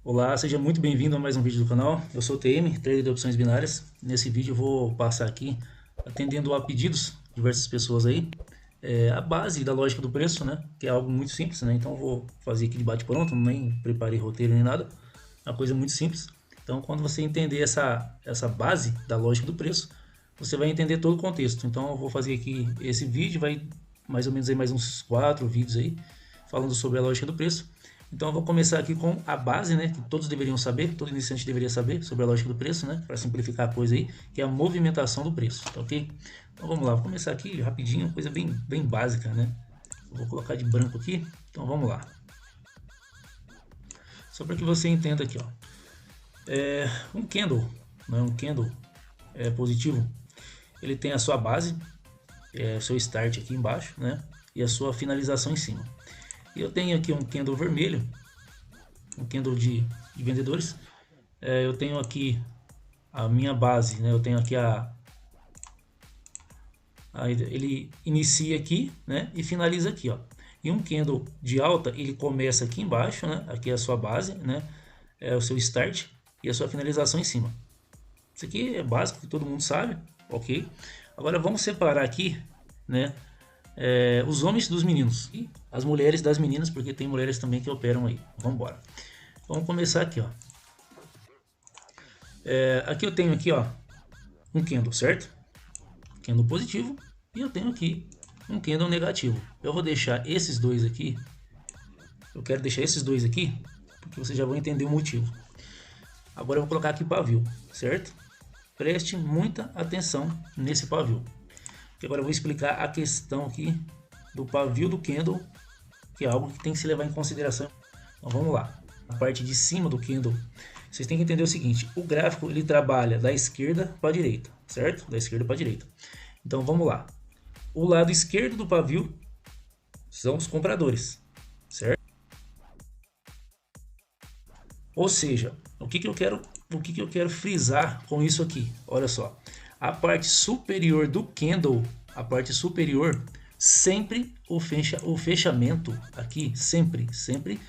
Olá, seja muito bem-vindo a mais um vídeo do canal. Eu sou o TM, trader de opções binárias. Nesse vídeo eu vou passar aqui, atendendo a pedidos de diversas pessoas aí, a base da lógica do preço, né? Que é algo muito simples, né? Então eu vou fazer aqui de bate-pronto, nem preparei roteiro nem nada. É uma coisa muito simples. Então quando você entender essa base da lógica do preço, você vai entender todo o contexto. Então eu vou fazer aqui esse vídeo, vai mais ou menos aí mais uns 4 vídeos aí, falando sobre a lógica do preço. Então eu vou começar aqui com a base, né, que todos deveriam saber, todo iniciante deveria saber sobre a lógica do preço, né, para simplificar a coisa aí, que é a movimentação do preço, tá ok? Então vamos lá, vou começar aqui rapidinho, coisa bem básica, né? Eu vou colocar de branco aqui, então vamos lá. Só para que você entenda aqui, ó. Um candle, né, um candle positivo, ele tem a sua base, o seu start aqui embaixo, né, e a sua finalização em cima. Eu tenho aqui um candle vermelho, um candle de vendedores. Eu tenho aqui a minha base, né? Eu tenho aqui ele inicia aqui, né? E finaliza aqui, ó. E um candle de alta, ele começa aqui embaixo, né? Aqui é a sua base, né? É o seu start e a sua finalização em cima. Isso aqui é básico, que todo mundo sabe, ok? Agora vamos separar aqui, né? Os homens dos meninos e as mulheres das meninas, porque tem mulheres também que operam aí. Vamos embora. Vamos começar aqui, ó. Aqui eu tenho aqui, ó, um candle, certo? Candle positivo, e eu tenho aqui um candle negativo. Eu vou deixar esses dois aqui. Eu quero deixar esses dois aqui, porque vocês já vão entender o motivo. Agora eu vou colocar aqui pavio, certo? Preste muita atenção nesse pavio. Agora eu vou explicar a questão aqui do pavio do candle, que é algo que tem que se levar em consideração. Então vamos lá. A parte de cima do candle, vocês têm que entender o seguinte: o gráfico ele trabalha da esquerda para a direita, certo? Da esquerda para a direita. Então vamos lá. O lado esquerdo do pavio são os compradores, certo? Ou seja, o que eu quero frisar com isso aqui? Olha só. A parte superior do candle, a parte superior, sempre o fechamento aqui, sempre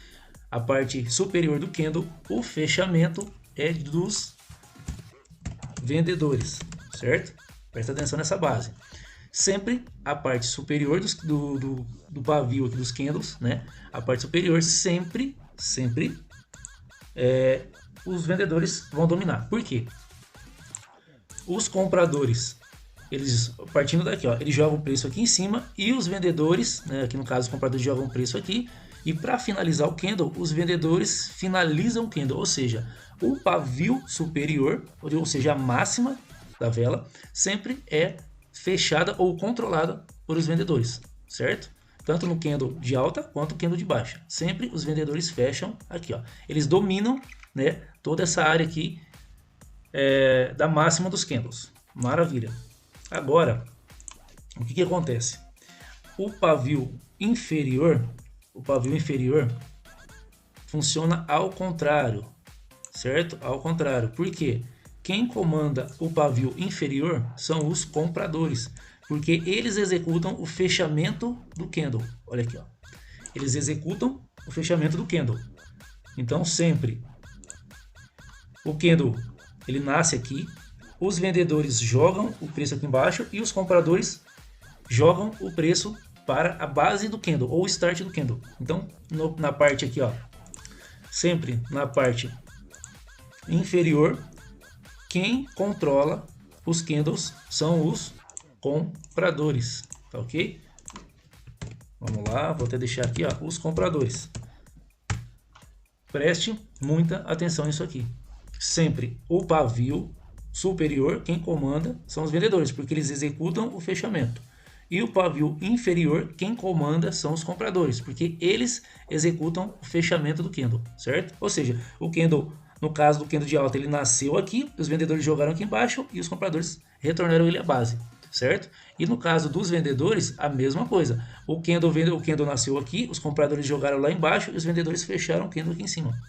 a parte superior do candle, o fechamento é dos vendedores, certo? Presta atenção nessa base. Sempre a parte superior do pavio aqui dos candles, né? A parte superior sempre os vendedores vão dominar. Por quê? Os compradores, eles partindo daqui, ó, eles jogam o preço aqui em cima e os vendedores, né, aqui no caso os compradores jogam o preço aqui, e para finalizar o candle, os vendedores finalizam o candle, ou seja, o pavio superior, ou seja, a máxima da vela, sempre é fechada ou controlada por os vendedores, certo? Tanto no candle de alta quanto no candle de baixa. Sempre os vendedores fecham aqui, ó. Eles dominam, né, toda essa área aqui da máxima dos candles. Maravilha. Agora, o que acontece? O pavio inferior funciona ao contrário, certo? Ao contrário. Por quê? Quem comanda o pavio inferior são os compradores, porque eles executam o fechamento do candle. Olha aqui, ó. Eles executam o fechamento do candle. Então, sempre o candle ele nasce aqui, os vendedores jogam o preço aqui embaixo e os compradores jogam o preço para a base do candle ou start do candle. Então, na parte aqui, ó, sempre na parte inferior, quem controla os candles são os compradores, tá ok? Vamos lá, vou até deixar aqui, ó, os compradores. Preste muita atenção nisso aqui. Sempre o pavio superior, quem comanda são os vendedores, porque eles executam o fechamento. E o pavio inferior, quem comanda são os compradores, porque eles executam o fechamento do candle, certo? Ou seja, o candle, no caso do candle de alta, ele nasceu aqui, os vendedores jogaram aqui embaixo e os compradores retornaram ele à base, certo? E no caso dos vendedores, a mesma coisa. O candle nasceu aqui, os compradores jogaram lá embaixo e os vendedores fecharam o candle aqui em cima.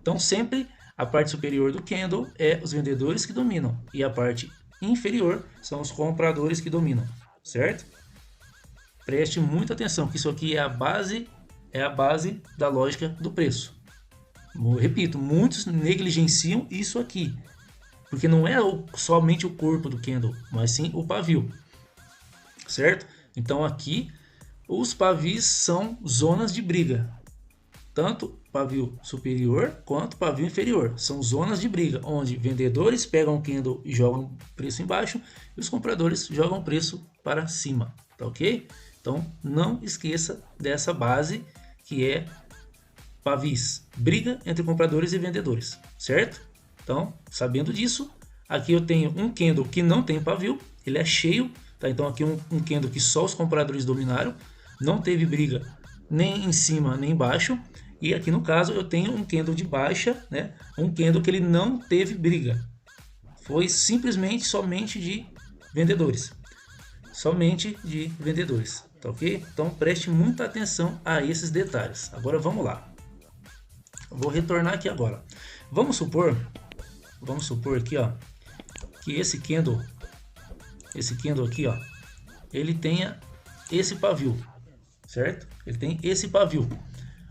Então sempre a parte superior do candle é os vendedores que dominam e a parte inferior são os compradores que dominam, certo? Preste muita atenção que isso aqui é a base da lógica do preço. Eu repito, muitos negligenciam isso aqui, porque não é somente o corpo do candle, mas sim o pavio, certo? Então aqui os pavis são zonas de briga, tanto pavio superior quanto pavio inferior, são zonas de briga, onde vendedores pegam o candle e jogam preço embaixo, e os compradores jogam o preço para cima, tá ok? Então não esqueça dessa base que é pavis, briga entre compradores e vendedores, certo? Então, sabendo disso, aqui eu tenho um candle que não tem pavio, ele é cheio, tá? Então aqui um candle que só os compradores dominaram, não teve briga nem em cima nem embaixo, e aqui no caso eu tenho um candle de baixa, né? Um candle que ele não teve briga, foi simplesmente somente de vendedores, tá ok? Então preste muita atenção a esses detalhes. Agora vamos lá. Vou retornar aqui agora. Vamos supor aqui, ó, que esse candle aqui, ó, ele tenha esse pavio, certo? Ele tem esse pavio.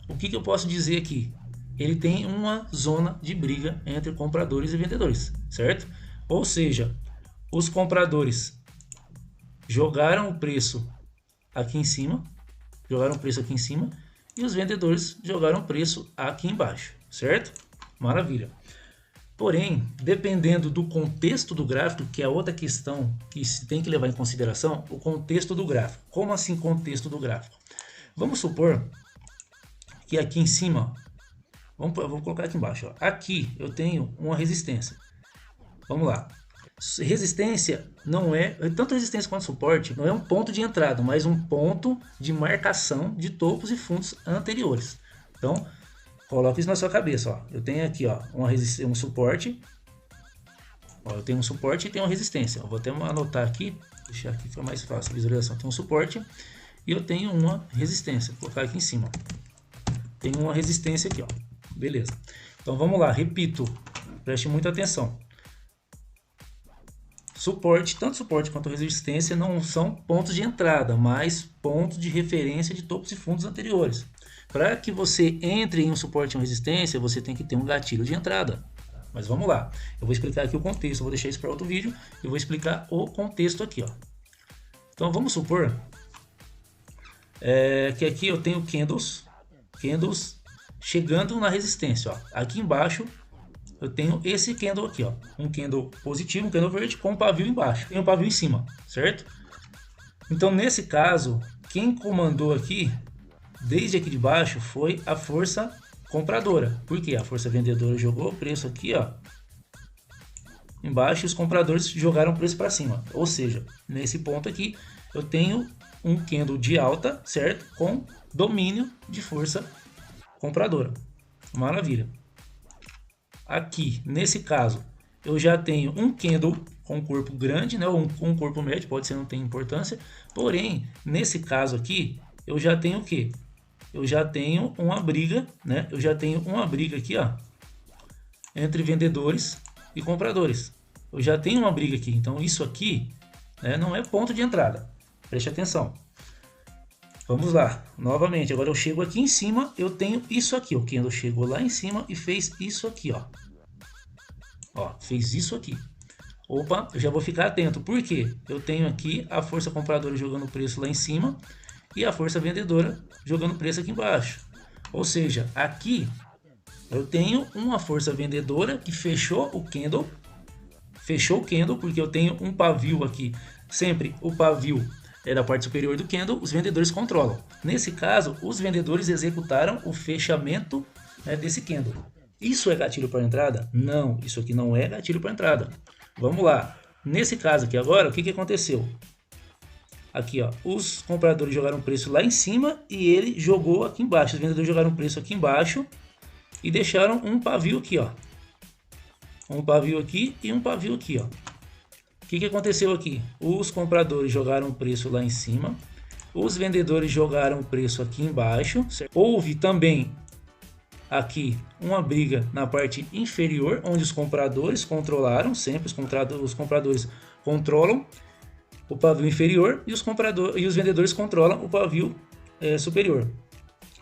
O que eu posso dizer aqui? Ele tem uma zona de briga entre compradores e vendedores, certo? Ou seja, os compradores jogaram o preço aqui em cima, e os vendedores jogaram o preço aqui embaixo, certo? Maravilha. Porém, dependendo do contexto do gráfico, que é outra questão que se tem que levar em consideração, o contexto do gráfico. Como assim contexto do gráfico? Vamos supor que aqui em cima, vamos colocar aqui embaixo, ó. Aqui eu tenho uma resistência. Vamos lá. Resistência não é, tanto resistência quanto suporte, não é um ponto de entrada, mas um ponto de marcação de topos e fundos anteriores. Então, coloque isso na sua cabeça, ó. Eu tenho aqui, ó, um suporte. Ó, eu tenho um suporte e tenho uma resistência. Eu vou até anotar aqui, deixar aqui fica mais fácil a visualização. Tem um suporte e eu tenho uma resistência. Vou colocar aqui em cima. Tem uma resistência aqui, ó. Beleza. Então vamos lá, repito, preste muita atenção. Suporte, tanto suporte quanto resistência não são pontos de entrada, mas pontos de referência de topos e fundos anteriores. Para que você entre em um suporte e uma resistência, você tem que ter um gatilho de entrada. Mas vamos lá, eu vou explicar aqui o contexto, eu vou deixar isso para outro vídeo, eu vou explicar o contexto aqui, ó. Então vamos supor que aqui eu tenho candles chegando na resistência, ó. Aqui embaixo eu tenho esse candle aqui, ó, um candle positivo, um candle verde com um pavio embaixo, tem um pavio em cima, certo? Então nesse caso, quem comandou aqui, desde aqui de baixo, foi a força compradora. Por quê? A força vendedora jogou o preço aqui, ó, embaixo, e os compradores jogaram o preço para cima. Ou seja, nesse ponto aqui, eu tenho um candle de alta, certo? Com domínio de força compradora. Maravilha. Aqui, nesse caso, eu já tenho um candle com corpo grande, né? Um corpo médio, pode ser, não tem importância. Porém, nesse caso aqui, eu já tenho o quê? Eu já tenho uma briga, né? Eu já tenho uma briga aqui, ó, entre vendedores e compradores. Eu já tenho uma briga aqui. Então, isso aqui, né, não é ponto de entrada. Preste atenção. Vamos lá, novamente, agora eu chego aqui em cima, eu tenho isso aqui, o candle chegou lá em cima e fez isso aqui, ó. Ó, fez isso aqui. Opa, eu já vou ficar atento, por quê? Eu tenho aqui a força compradora jogando o preço lá em cima e a força vendedora jogando o preço aqui embaixo. Ou seja, aqui eu tenho uma força vendedora que fechou o candle porque eu tenho um pavio aqui, sempre o pavio é da parte superior do candle, os vendedores controlam. Nesse caso, os vendedores executaram o fechamento, né, desse candle. Isso é gatilho para entrada? Não, isso aqui não é gatilho para entrada. Vamos lá. Nesse caso aqui agora, o que aconteceu? Aqui, ó, os compradores jogaram preço lá em cima e ele jogou aqui embaixo. Os vendedores jogaram preço aqui embaixo e deixaram um pavio aqui, ó. Um pavio aqui e um pavio aqui, ó. O que aconteceu aqui? Os compradores jogaram o preço lá em cima, os vendedores jogaram o preço aqui embaixo, certo? Houve também aqui uma briga na parte inferior, onde os compradores controlaram, sempre os compradores controlam o pavio inferior e os vendedores controlam o pavio superior.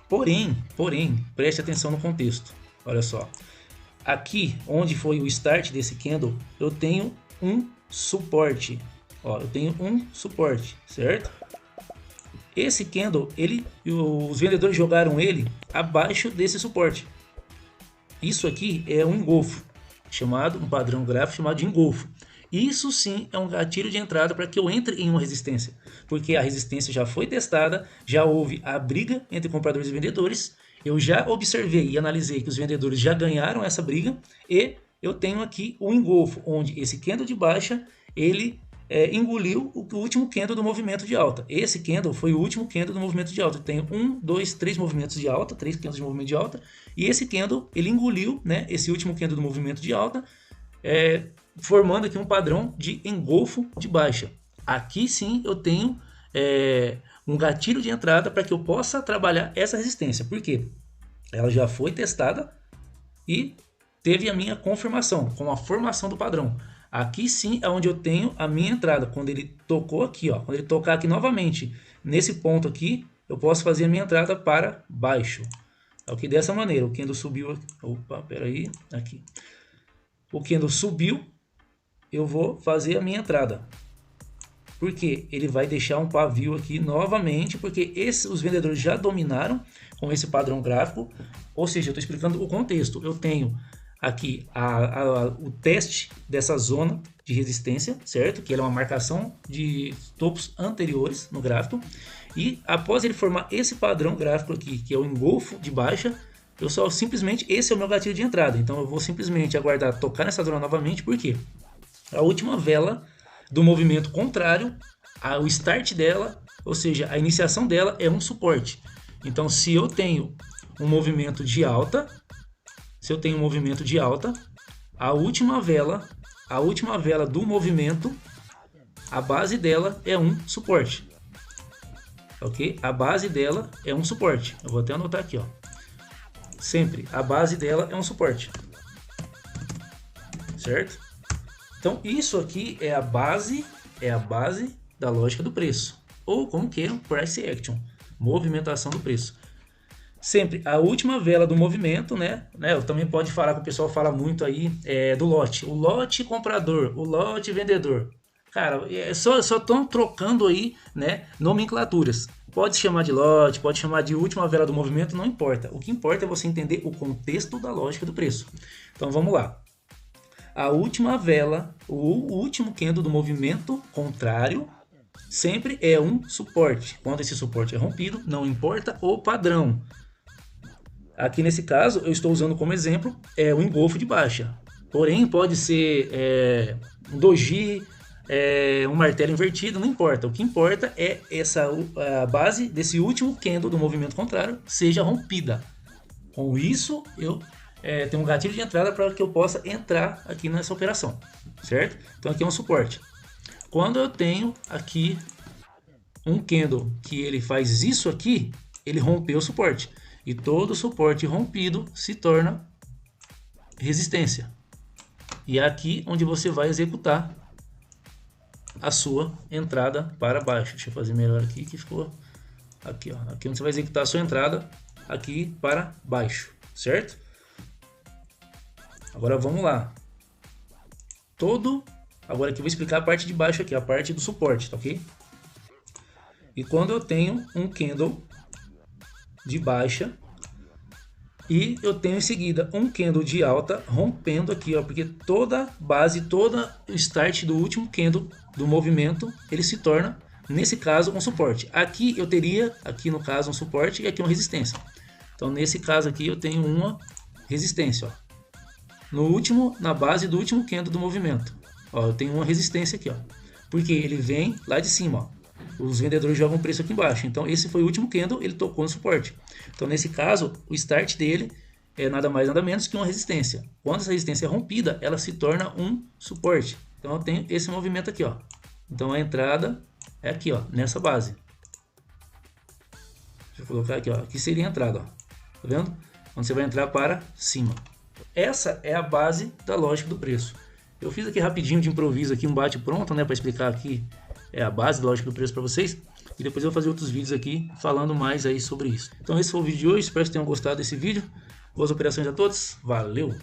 Porém, preste atenção no contexto. Olha só. Aqui, onde foi o start desse candle, eu tenho um suporte. Ó, eu tenho um suporte, certo? Esse candle, os vendedores jogaram ele abaixo desse suporte. Isso aqui é um engolfo, um padrão gráfico chamado de engolfo. Isso sim é um gatilho de entrada para que eu entre em uma resistência, porque a resistência já foi testada, já houve a briga entre compradores e vendedores, eu já observei e analisei que os vendedores já ganharam essa briga e eu tenho aqui o engolfo, onde esse candle de baixa ele engoliu o último candle do movimento de alta. Esse candle foi o último candle do movimento de alta. Eu tenho 1, 2, 3 movimentos de alta, 3 candles de movimento de alta, e esse candle ele engoliu, né, esse último candle do movimento de alta, formando aqui um padrão de engolfo de baixa. Aqui sim eu tenho um gatilho de entrada para que eu possa trabalhar essa resistência. Por quê? Ela já foi testada e teve a minha confirmação com a formação do padrão. Aqui sim é onde eu tenho a minha entrada. Quando ele tocou aqui, ó, quando ele tocar aqui novamente nesse ponto aqui, eu posso fazer a minha entrada para baixo. Ok, dessa maneira. O candle subiu. Opa, peraí, aqui. O candle subiu, eu vou fazer a minha entrada. Porque ele vai deixar um pavio aqui novamente, porque os vendedores já dominaram com esse padrão gráfico. Ou seja, eu estou explicando o contexto. Eu tenho aqui o teste dessa zona de resistência, certo? Que ela é uma marcação de topos anteriores no gráfico. E após ele formar esse padrão gráfico aqui, que é o engolfo de baixa, eu só simplesmente, esse é o meu gatilho de entrada. Então eu vou simplesmente aguardar tocar nessa zona novamente, porque a última vela do movimento contrário, o start dela, ou seja, a iniciação dela é um suporte. Então se eu tenho um movimento de alta, a última vela do movimento, a base dela é um suporte. Ok? A base dela é um suporte. Eu vou até anotar aqui, ó. Sempre a base dela é um suporte. Certo? Então isso aqui é a base da lógica do preço, ou como queiram, price action, movimentação do preço. Sempre a última vela do movimento, né? Eu também pode falar que o pessoal fala muito aí do lote, o lote comprador, o lote vendedor. Cara, só estão trocando aí, né, nomenclaturas. Pode chamar de lote, pode chamar de última vela do movimento, não importa. O que importa é você entender o contexto da lógica do preço. Então vamos lá. A última vela, o último candle do movimento contrário, sempre é um suporte. Quando esse suporte é rompido, não importa o padrão. Aqui nesse caso, eu estou usando como exemplo o engolfo de baixa. Porém, pode ser um doji, um martelo invertido, não importa. O que importa é a base desse último candle do movimento contrário seja rompida. Com isso, eu tenho um gatilho de entrada para que eu possa entrar aqui nessa operação, certo? Então aqui é um suporte. Quando eu tenho aqui um candle que ele faz isso aqui, ele rompeu o suporte. E todo suporte rompido se torna resistência. E é aqui onde você vai executar a sua entrada para baixo. Deixa eu fazer melhor aqui que ficou aqui, ó. Aqui onde você vai executar a sua entrada aqui para baixo, certo? Agora vamos lá. Agora aqui eu vou explicar a parte de baixo aqui, a parte do suporte, tá ok? E quando eu tenho um candle de baixa e eu tenho em seguida um candle de alta rompendo aqui, ó, porque toda base, todo o start do último candle do movimento, ele se torna, nesse caso, um suporte. Aqui eu teria, aqui no caso, um suporte e aqui uma resistência. Então nesse caso aqui eu tenho uma resistência, ó. Na base do último candle do movimento, ó, eu tenho uma resistência aqui, ó, porque ele vem lá de cima, ó. Os vendedores jogam preço aqui embaixo. Então esse foi o último candle, ele tocou no suporte. Então nesse caso, o start dele é nada mais nada menos que uma resistência. Quando essa resistência é rompida, ela se torna um suporte. Então eu tenho esse movimento aqui, ó. Então a entrada é aqui, ó, nessa base. Deixa eu colocar aqui, ó. Aqui seria a entrada, ó. Tá vendo? Quando você vai entrar para cima. Essa é a base da lógica do preço. Eu fiz aqui rapidinho de improviso aqui um bate pronto, né, para explicar aqui a base da lógica do preço para vocês. E depois eu vou fazer outros vídeos aqui falando mais aí sobre isso. Então esse foi o vídeo de hoje, espero que tenham gostado desse vídeo. Boas operações a todos. Valeu!